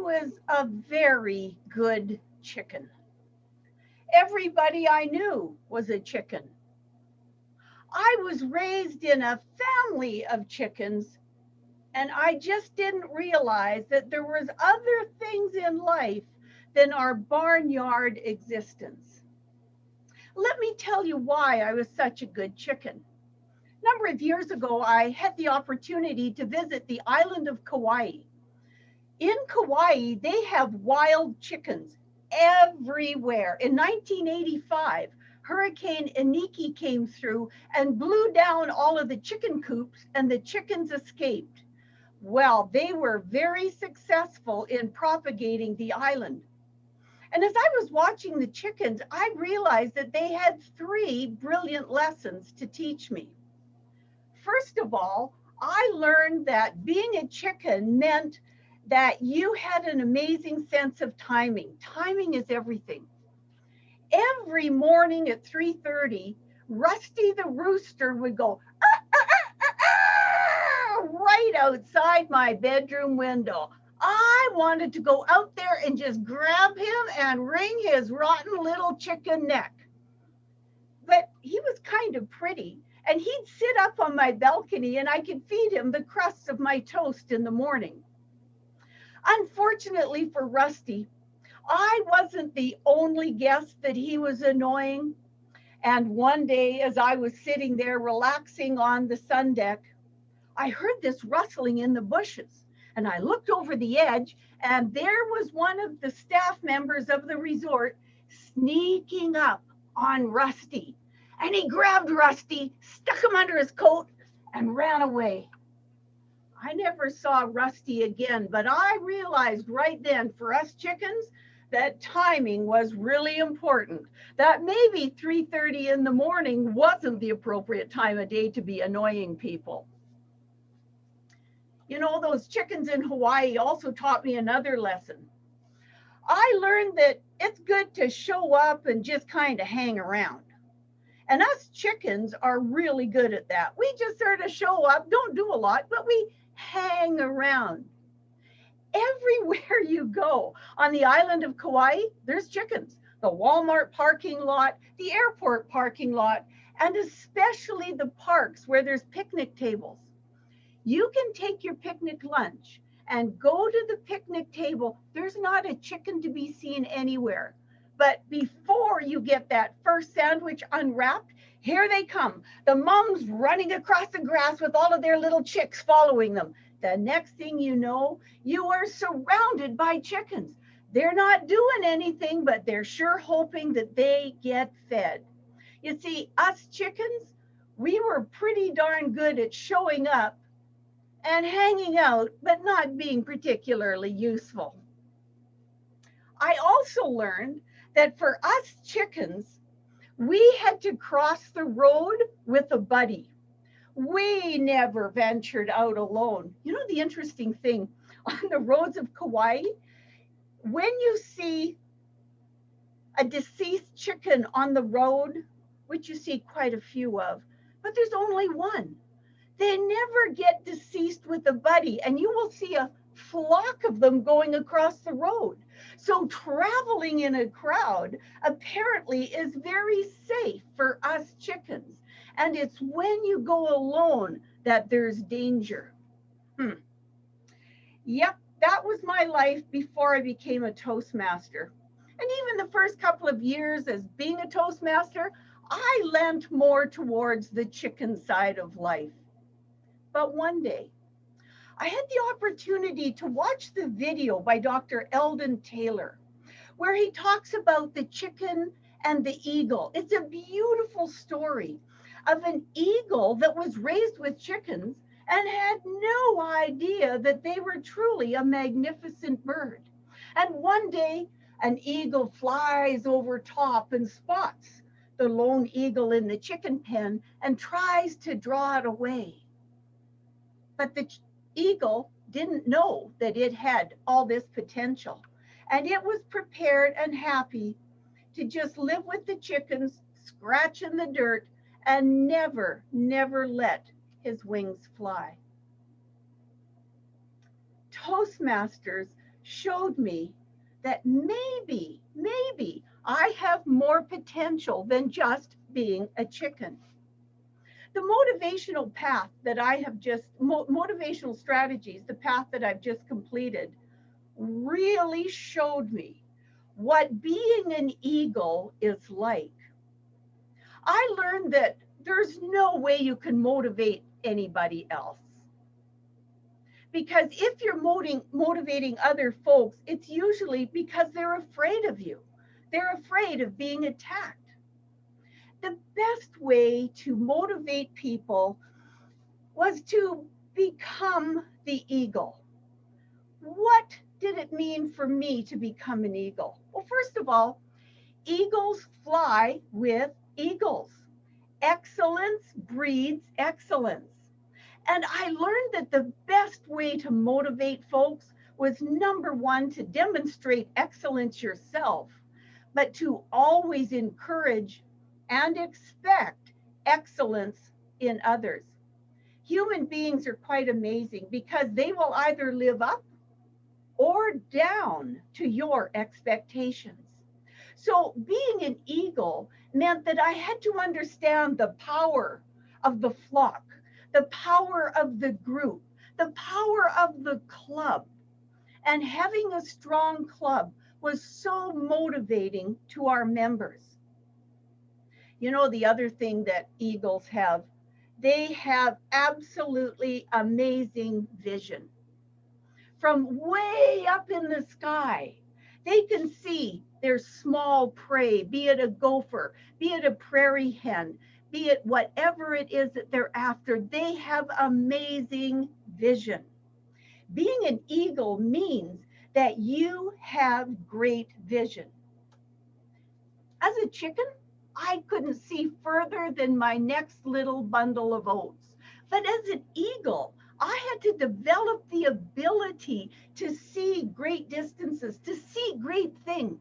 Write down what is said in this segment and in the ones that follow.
was a very good chicken. Everybody I knew was a chicken. I was raised in a family of chickens, and I just didn't realize that there was other things in life than our barnyard existence. Let me tell you why I was such a good chicken. A number of years ago, I had the opportunity to visit the island of Kauai. In Kauai, they have wild chickens everywhere. In 1985, Hurricane Iniki came through and blew down all of the chicken coops, and the chickens escaped. Well, they were very successful in propagating the island. And as I was watching the chickens, I realized that they had three brilliant lessons to teach me. First of all, I learned that being a chicken meant that you had an amazing sense of timing. Timing is everything. Every morning at 3:30, Rusty the rooster would go right outside my bedroom window. I wanted to go out there and just grab him and wring his rotten little chicken neck. But he was kind of pretty, and he'd sit up on my balcony and I could feed him the crusts of my toast in the morning. Unfortunately for Rusty, I wasn't the only guest that he was annoying. And one day, as I was sitting there relaxing on the sun deck, I heard this rustling in the bushes. And I looked over the edge, and there was one of the staff members of the resort sneaking up on Rusty. And he grabbed Rusty, stuck him under his coat, and ran away. I never saw Rusty again, but I realized right then for us chickens that timing was really important. That maybe 3:30 in the morning wasn't the appropriate time of day to be annoying people. You know, those chickens in Hawaii also taught me another lesson. I learned that it's good to show up and just kind of hang around. And us chickens are really good at that. We just sort of show up, don't do a lot, but we hang around. Everywhere you go on the island of Kauai, there's chickens. The Walmart parking lot, the airport parking lot, and especially the parks where there's picnic tables. You can take your picnic lunch and go to the picnic table. There's not a chicken to be seen anywhere. But before you get that first sandwich unwrapped, here they come. The moms running across the grass with all of their little chicks following them. The next thing you know, you are surrounded by chickens. They're not doing anything, but they're sure hoping that they get fed. You see, us chickens, we were pretty darn good at showing up and hanging out, but not being particularly useful. I also learned that for us chickens, we had to cross the road with a buddy. We never ventured out alone. You know, the interesting thing on the roads of Kauai, when you see a deceased chicken on the road, which you see quite a few of, but there's only one. They never get deceased with a buddy, and you will see a flock of them going across the road. So traveling in a crowd apparently is very safe for us chickens. And it's when you go alone that there's danger. Yep, that was my life before I became a Toastmaster. And even the first couple of years as being a Toastmaster, I leant more towards the chicken side of life. But one day, I had the opportunity to watch the video by Dr. Eldon Taylor, where he talks about the chicken and the eagle. It's a beautiful story of an eagle that was raised with chickens and had no idea that they were truly a magnificent bird. And one day, an eagle flies over top and spots the lone eagle in the chicken pen and tries to draw it away. But the eagle didn't know that it had all this potential. And it was prepared and happy to just live with the chickens, scratch in the dirt, and never, never let his wings fly. Toastmasters showed me that maybe I have more potential than just being a chicken. The motivational path that I have just, motivational strategies, the path that I've just completed, really showed me what being an eagle is like. I learned that there's no way you can motivate anybody else. Because if you're motivating other folks, it's usually because they're afraid of you. They're afraid of being attacked. The best way to motivate people was to become the eagle. What did it mean for me to become an eagle? Well, first of all, eagles fly with eagles. Excellence breeds excellence. And I learned that the best way to motivate folks was, number one, to demonstrate excellence yourself, but to always encourage and expect excellence in others. Human beings are quite amazing because they will either live up or down to your expectations. So being an eagle meant that I had to understand the power of the flock, the power of the group, the power of the club. And having a strong club was so motivating to our members. You know, the other thing that eagles have, they have absolutely amazing vision. From way up in the sky, they can see their small prey, be it a gopher, be it a prairie hen, be it whatever it is that they're after. They have amazing vision. Being an eagle means that you have great vision. As a chicken, I couldn't see further than my next little bundle of oats. But as an eagle, I had to develop the ability to see great distances, to see great things.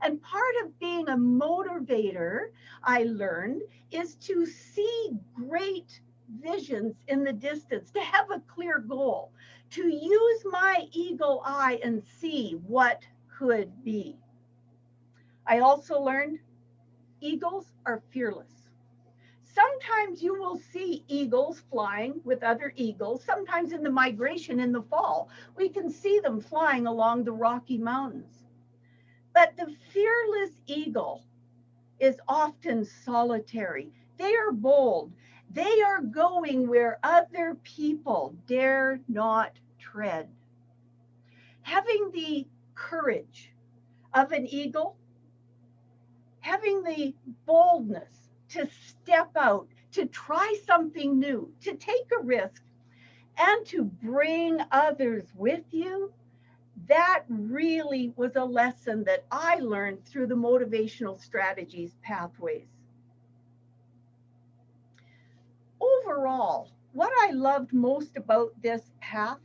And part of being a motivator, I learned, is to see great visions in the distance, to have a clear goal, to use my eagle eye and see what could be. I also learned eagles are fearless. Sometimes you will see eagles flying with other eagles. Sometimes in the migration in the fall, we can see them flying along the Rocky Mountains. But the fearless eagle is often solitary. They are bold. They are going where other people dare not tread. Having the courage of an eagle, having the boldness to step out, to try something new, to take a risk, and to bring others with you, that really was a lesson that I learned through the motivational strategies pathways. Overall, what I loved most about this path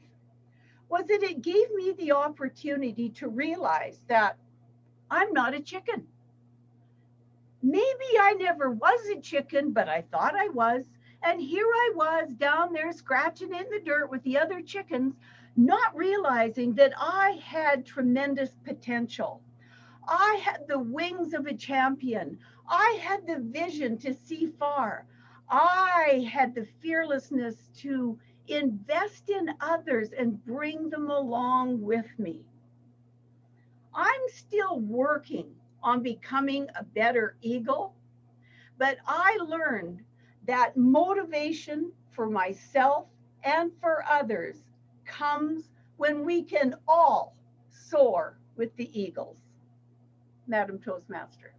was that it gave me the opportunity to realize that I'm not a chicken. Maybe I never was a chicken, but I thought I was. And here I was down there scratching in the dirt with the other chickens, not realizing that I had tremendous potential. I had the wings of a champion. I had the vision to see far. I had the fearlessness to invest in others and bring them along with me. I'm still working on becoming a better eagle, but I learned that motivation for myself and for others comes when we can all soar with the eagles. Madam Toastmaster.